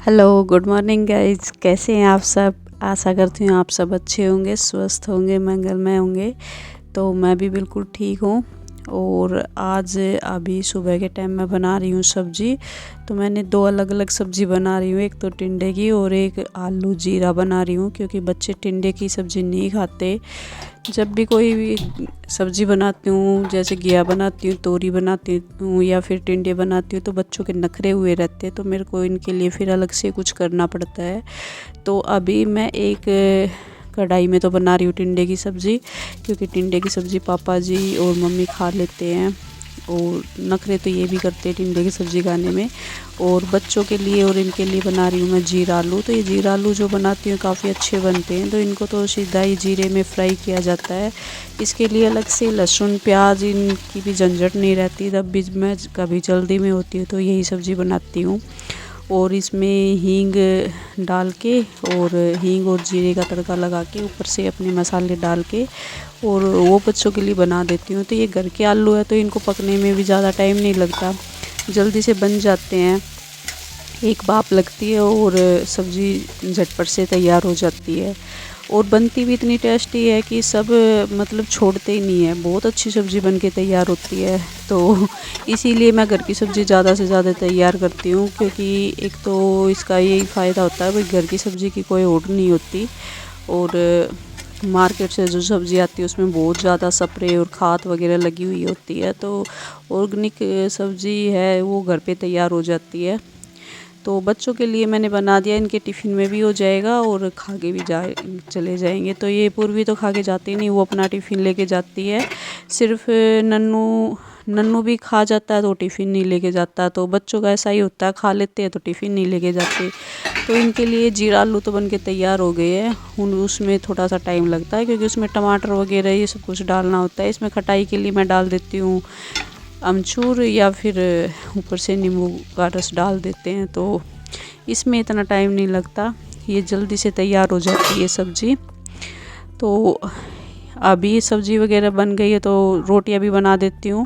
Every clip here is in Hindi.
Hello, good morning guys. कैसे हैं आप सब? आशा करती हूँ आप सब अच्छे होंगे, स्वस्थ होंगे, मंगलमय होंगे। तो मैं भी बिल्कुल ठीक हूँ। और आज अभी सुबह के टाइम मैं बना रही हूँ सब्जी। तो मैंने दो अलग अलग सब्जी बना रही हूँ, एक तो टिंडे की और एक आलू जीरा बना रही हूँ, क्योंकि बच्चे टिंडे की सब्ज़ी नहीं खाते। जब भी कोई भी सब्ज़ी बनाती हूँ, जैसे घिया बनाती हूँ, तोरी बनाती हूँ या फिर टिंडे बनाती हूँ, तो बच्चों के नखरे हुए रहते हैं, तो मेरे को इनके लिए फिर अलग से कुछ करना पड़ता है। तो अभी मैं एक कढ़ाई में तो बना रही हूँ टिंडे की सब्ज़ी, क्योंकि टिंडे की सब्ज़ी पापा जी और मम्मी खा लेते हैं और नखरे तो ये भी करते हैं टिंडे की सब्ज़ी खाने में। और बच्चों के लिए और इनके लिए बना रही हूँ मैं जीरा आलू। तो ये जीरा आलू जो बनाती हूँ काफ़ी अच्छे बनते हैं। तो इनको तो सीधा ही जीरे में फ्राई किया जाता है। इसके लिए अलग से लहसुन प्याज इनकी भी झंझट नहीं रहती। तब भी मैं कभी जल्दी में होती हूँ तो यही सब्ज़ी बनाती हूँ। और इसमें हींग डाल के और हींग और जीरे का तड़का लगा के ऊपर से अपने मसाले डाल के और वो बच्चों के लिए बना देती हूँ। तो ये घर के आलू है तो इनको पकने में भी ज़्यादा टाइम नहीं लगता, जल्दी से बन जाते हैं। एक भाप लगती है और सब्ज़ी झटपट से तैयार हो जाती है और बनती भी इतनी टेस्टी है कि सब मतलब छोड़ते ही नहीं है। बहुत अच्छी सब्ज़ी बन के तैयार होती है। तो इसीलिए मैं घर की सब्ज़ी ज़्यादा से ज़्यादा तैयार करती हूँ, क्योंकि एक तो इसका यही फ़ायदा होता है भाई, घर की सब्ज़ी की कोई होड़ नहीं होती। और मार्केट से जो सब्ज़ी आती है उसमें बहुत ज़्यादा स्प्रे और खाद वगैरह लगी हुई होती है। तो ऑर्गेनिक सब्ज़ी है वो घर पे तैयार हो जाती है। तो बच्चों के लिए मैंने बना दिया, इनके टिफ़िन में भी हो जाएगा और खा के भी चले जाएंगे। तो ये पूर्वी तो खा के जाती नहीं, वो अपना टिफ़िन लेके जाती है। सिर्फ नन्नू भी खा जाता है तो टिफ़िन नहीं लेके जाता। तो बच्चों का ऐसा ही होता है, खा लेते हैं तो टिफ़िन नहीं लेके जाते। तो इनके लिए जीरा आलू तो बन के तैयार हो गए हैं। उसमें थोड़ा सा टाइम लगता है क्योंकि उसमें टमाटर वगैरह ये सब कुछ डालना होता है। इसमें खटाई के लिए मैं डाल देती हूँ अमचूर या फिर ऊपर से नींबू का रस डाल देते हैं। तो इसमें इतना टाइम नहीं लगता, ये जल्दी से तैयार हो जाती है सब्ज़ी। तो अभी सब्ज़ी वगैरह बन गई है तो रोटियां भी बना देती हूँ।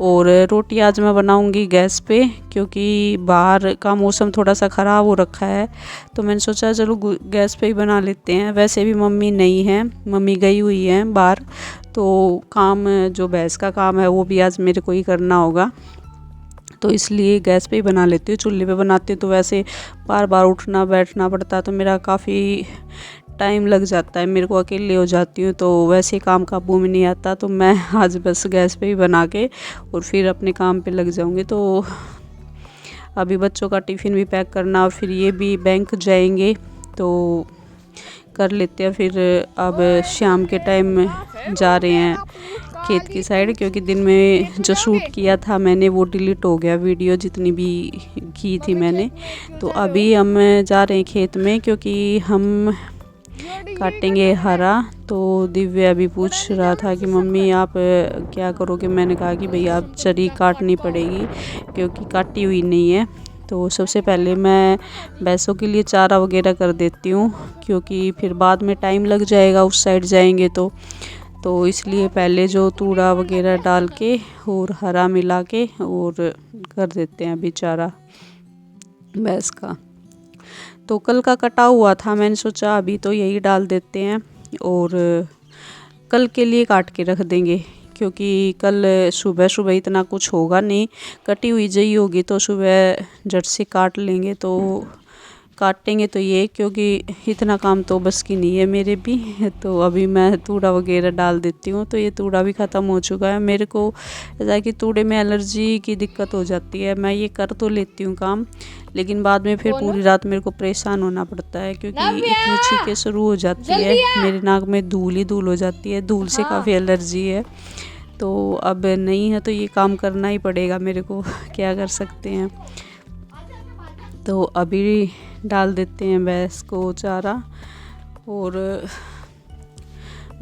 और रोटी आज मैं बनाऊंगी गैस पे, क्योंकि बाहर का मौसम थोड़ा सा ख़राब हो रखा है। तो मैंने सोचा चलो गैस पे ही बना लेते हैं। वैसे भी मम्मी नहीं है, मम्मी गई हुई है बाहर। तो काम जो भैंस का काम है वो भी आज मेरे को ही करना होगा, तो इसलिए गैस पे ही बना लेती हूँ। चूल्हे पे बनाती हूँ तो वैसे बार बार उठना बैठना पड़ता है, तो मेरा काफ़ी टाइम लग जाता है। मेरे को अकेले हो जाती हूँ तो वैसे काम काबू में नहीं आता। तो मैं आज बस गैस पे ही बना के और फिर अपने काम पे लग जाऊँगी। तो अभी बच्चों का टिफ़िन भी पैक करना और फिर ये भी बैंक जाएंगे तो कर लेते हैं। फिर अब शाम के टाइम में जा रहे हैं खेत की साइड, क्योंकि दिन में जो शूट किया था मैंने वो डिलीट हो गया, वीडियो जितनी भी की थी मैंने। तो अभी हम जा रहे हैं खेत में, क्योंकि हम काटेंगे हरा। तो दिव्या अभी पूछ रहा था कि मम्मी आप क्या करोगे। मैंने कहा कि भैया आप चरी काटनी पड़ेगी क्योंकि काटी हुई नहीं है। तो सबसे पहले मैं भैंसों के लिए चारा वगैरह कर देती हूँ, क्योंकि फिर बाद में टाइम लग जाएगा उस साइड जाएंगे तो इसलिए पहले जो तूड़ा वगैरह डाल के और हरा मिला के और कर देते हैं अभी चारा भैंस का। तो कल का कटा हुआ था, मैंने सोचा अभी तो यही डाल देते हैं और कल के लिए काट के रख देंगे, क्योंकि कल सुबह सुबह इतना कुछ होगा नहीं, कटी हुई जई होगी तो सुबह झट से काट लेंगे। तो काटेंगे तो ये, क्योंकि इतना काम तो बस की नहीं है मेरे भी। तो अभी मैं तूड़ा वगैरह डाल देती हूँ। तो ये तूड़ा भी ख़त्म हो चुका है। मेरे को ऐसा है कि तूड़े में एलर्जी की दिक्कत हो जाती है। मैं ये कर तो लेती हूँ काम, लेकिन बाद में फिर पूरी रात मेरे को परेशान होना पड़ता है, क्योंकि इतनी छींकें शुरू हो जाती है, मेरे नाक में धूल ही धूल हो जाती है। धूल से काफ़ी एलर्जी है। तो अब नहीं है तो ये काम करना ही पड़ेगा मेरे को, क्या कर सकते हैं। तो अभी डाल देते हैं भैंस को चारा। और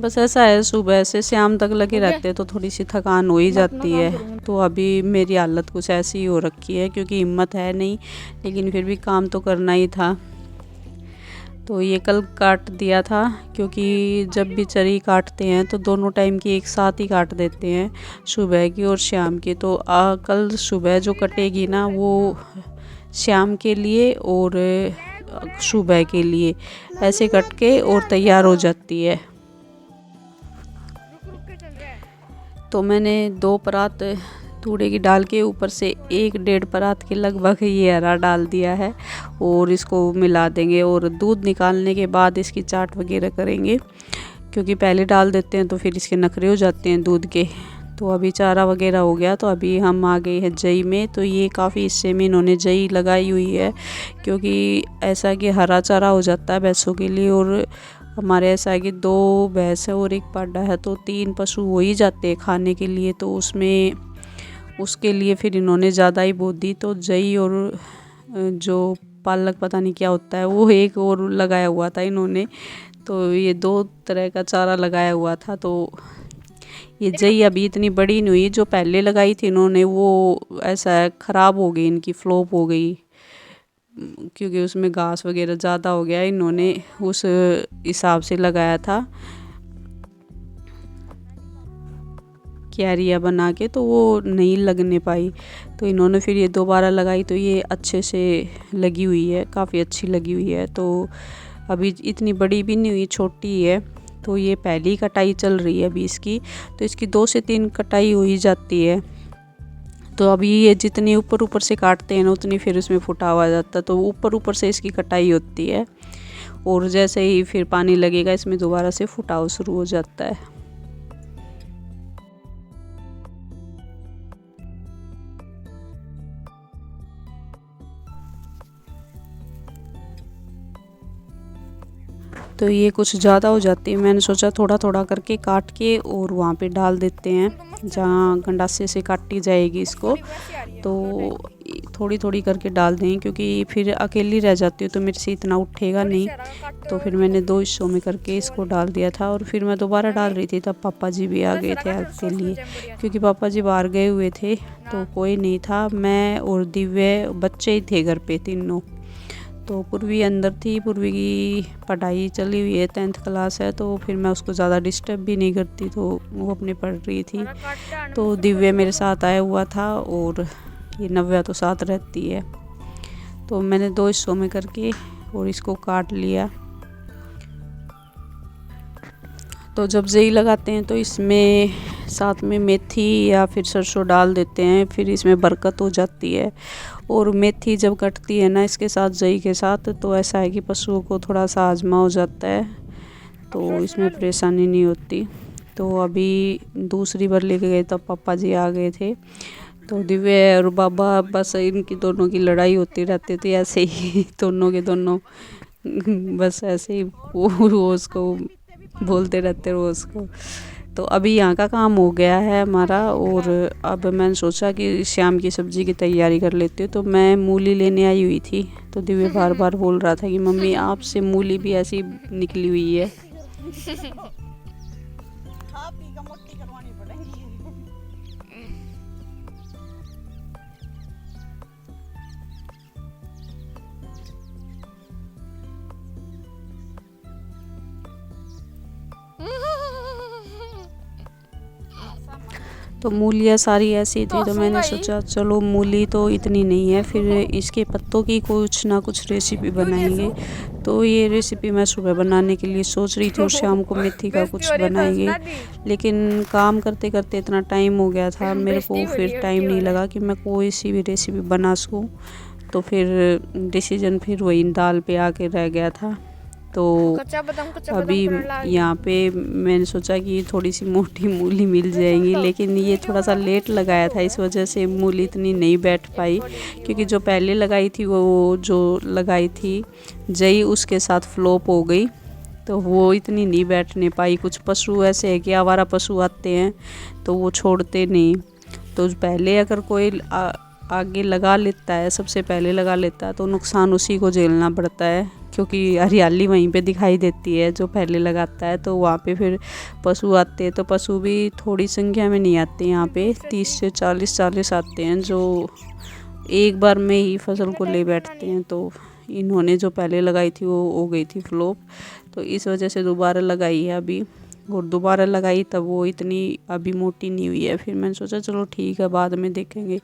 बस ऐसा है, सुबह से शाम तक लगे रहते हैं तो थोड़ी सी थकान हो ही जाती है। तो अभी मेरी हालत कुछ ऐसी ही हो रखी है, क्योंकि हिम्मत है नहीं, लेकिन फिर भी काम तो करना ही था। तो ये कल काट दिया था, क्योंकि जब भी चरी काटते हैं तो दोनों टाइम की एक साथ ही काट देते हैं, सुबह की और शाम की। तो कल सुबह जो कटेगी ना वो शाम के लिए और सुबह के लिए ऐसे कट के और तैयार हो जाती है। तो मैंने 2 परात तूड़े की डाल के ऊपर से 1-1.5 परात के लगभग ये हरा डाल दिया है और इसको मिला देंगे और दूध निकालने के बाद इसकी चाट वगैरह करेंगे, क्योंकि पहले डाल देते हैं तो फिर इसके नखरे हो जाते हैं दूध के। तो अभी चारा वगैरह हो गया, तो अभी हम आ गए हैं जई में। तो ये काफ़ी हिस्से में इन्होंने जई लगाई हुई है, क्योंकि ऐसा कि हरा चारा हो जाता है भैंसों के लिए। और हमारे ऐसा है कि 2 भैंस है और 1 पाडा है, तो 3 पशु हो ही जाते हैं खाने के लिए। तो उसके लिए फिर इन्होंने ज़्यादा ही बो दी। तो जई और जो पालक पता नहीं क्या होता है वो एक और लगाया हुआ था इन्होंने। तो ये 2 तरह का चारा लगाया हुआ था। तो ये जई अभी इतनी बड़ी नहीं हुई, जो पहले लगाई थी इन्होंने वो ऐसा ख़राब हो गई, इनकी फ्लॉप हो गई, क्योंकि उसमें घास वगैरह ज़्यादा हो गया। इन्होंने उस हिसाब से लगाया था क्यारियाँ बना के, तो वो नहीं लगने पाई। तो इन्होंने फिर ये दोबारा लगाई, तो ये अच्छे से लगी हुई है, काफ़ी अच्छी लगी हुई है। तो अभी इतनी बड़ी भी नहीं हुई, छोटी है। तो ये पहली कटाई चल रही है अभी इसकी। तो इसकी 2 से 3 कटाई हो ही जाती है। तो अभी ये जितनी ऊपर ऊपर से काटते हैं ना, उतनी फिर उसमें फुटाव आ जाता है। तो ऊपर ऊपर से इसकी कटाई होती है और जैसे ही फिर पानी लगेगा इसमें दोबारा से फुटाव शुरू हो जाता है। तो ये कुछ ज़्यादा हो जाती है, मैंने सोचा थोड़ा थोड़ा करके काट के और वहाँ पे डाल देते हैं जहाँ गंडासे से काटी जाएगी इसको। तो थोड़ी थोड़ी करके डाल दें, क्योंकि फिर अकेली रह जाती हूँ तो मेरे से इतना उठेगा नहीं। तो फिर मैंने 2 हिस्सों में करके इसको डाल दिया था और फिर मैं दोबारा डाल रही थी, तब पापा जी भी आ गए थे हेल्प के लिए, क्योंकि पापा जी बाहर गए हुए थे तो कोई नहीं था। मैं और दिव्य बच्चे ही थे घर पे तीनों। तो पूर्वी अंदर थी, पूर्वी की पढ़ाई चली हुई है, 10th क्लास है। तो फिर मैं उसको ज़्यादा डिस्टर्ब भी नहीं करती, तो वो अपने पढ़ रही थी। तो दिव्य मेरे साथ आया हुआ था और ये नव्या तो साथ रहती है। तो मैंने 2 हिस्सों में करके और इसको काट लिया। तो जब जई लगाते हैं तो इसमें साथ में मेथी या फिर सरसों डाल देते हैं, फिर इसमें बरकत हो जाती है। और मेथी जब कटती है ना इसके साथ, जई के साथ, तो ऐसा है कि पशुओं को थोड़ा सा हाजमा हो जाता है, तो इसमें परेशानी नहीं होती। तो अभी दूसरी बार लेके गए तब पापा जी आ गए थे। तो दिव्य और बाबा, बस इनकी दोनों की लड़ाई होती रहती थी ऐसे ही दोनों के दोनों बस ऐसे ही वो रोज़ को बोलते रहते रोज़ को। तो अभी यहाँ का काम हो गया है हमारा और अब मैंने सोचा कि शाम की सब्ज़ी की तैयारी कर लेती हूँ। तो मैं मूली लेने आई हुई थी, तो दिव्य बार बार बोल रहा था कि मम्मी आपसे मूली भी ऐसी निकली हुई है। तो मूलियाँ सारी ऐसी थी, तो मैंने सोचा चलो मूली तो इतनी नहीं है, फिर इसके पत्तों की कुछ ना कुछ रेसिपी बनाएंगे। तो ये रेसिपी मैं सुबह बनाने के लिए सोच रही थी और शाम को मेथी का कुछ बनाएंगे, लेकिन काम करते करते इतना टाइम हो गया था मेरे को, फिर टाइम नहीं लगा कि मैं कोई सी भी रेसिपी बना सकूँ। तो फिर डिसीजन फिर वही दाल पे आके रह गया था। तो अभी यहाँ पे मैंने सोचा कि थोड़ी सी मोटी मूली मिल जाएंगी, लेकिन ये थोड़ा सा लेट लगाया था, इस वजह से मूली इतनी नहीं बैठ पाई। क्योंकि जो पहले लगाई थी वो जो लगाई थी जई, उसके साथ फ्लॉप हो गई, तो वो इतनी नहीं बैठने पाई। कुछ पशु ऐसे है कि आवारा पशु आते हैं तो वो छोड़ते नहीं। तो पहले अगर कोई आगे लगा लेता है, सबसे पहले लगा लेता है, तो नुकसान उसी को झेलना पड़ता है, क्योंकि हरियाली वहीं पे दिखाई देती है जो पहले लगाता है। तो वहाँ पे फिर पशु आते हैं, तो पशु भी थोड़ी संख्या में नहीं आते यहाँ पे, 30 से 40 आते हैं जो एक बार में ही फसल को ले बैठते हैं। तो इन्होंने जो पहले लगाई थी वो हो गई थी फ्लॉप, तो इस वजह से दोबारा लगाई है अभी। और दोबारा लगाई तब वो इतनी अभी मोटी नहीं हुई है। फिर मैंने सोचा चलो ठीक है बाद में देखेंगे।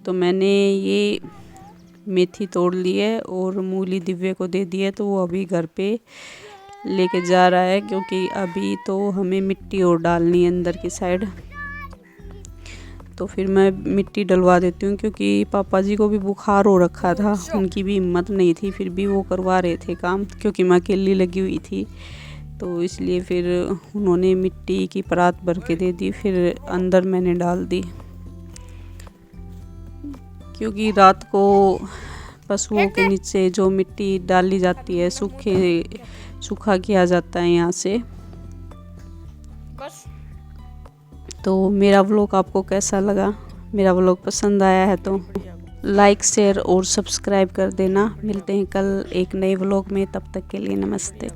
तो मैंने ये मेथी तोड़ ली है और मूली दिव्य को दे दी है, तो वो अभी घर पे लेके जा रहा है, क्योंकि अभी तो हमें मिट्टी और डालनी है अंदर की साइड। तो फिर मैं मिट्टी डलवा देती हूँ, क्योंकि पापा जी को भी बुखार हो रखा था, उनकी भी हिम्मत नहीं थी, फिर भी वो करवा रहे थे काम, क्योंकि मैं अकेली लगी हुई थी। तो इसलिए फिर उन्होंने मिट्टी की परात भर के दे दी, फिर अंदर मैंने डाल दी, क्योंकि रात को पशुओं के नीचे जो मिट्टी डाली जाती है सूखा किया जाता है यहाँ से। तो मेरा व्लॉग आपको कैसा लगा? मेरा व्लॉग पसंद आया है तो लाइक, शेयर और सब्सक्राइब कर देना। मिलते हैं कल एक नए व्लॉग में, तब तक के लिए नमस्ते।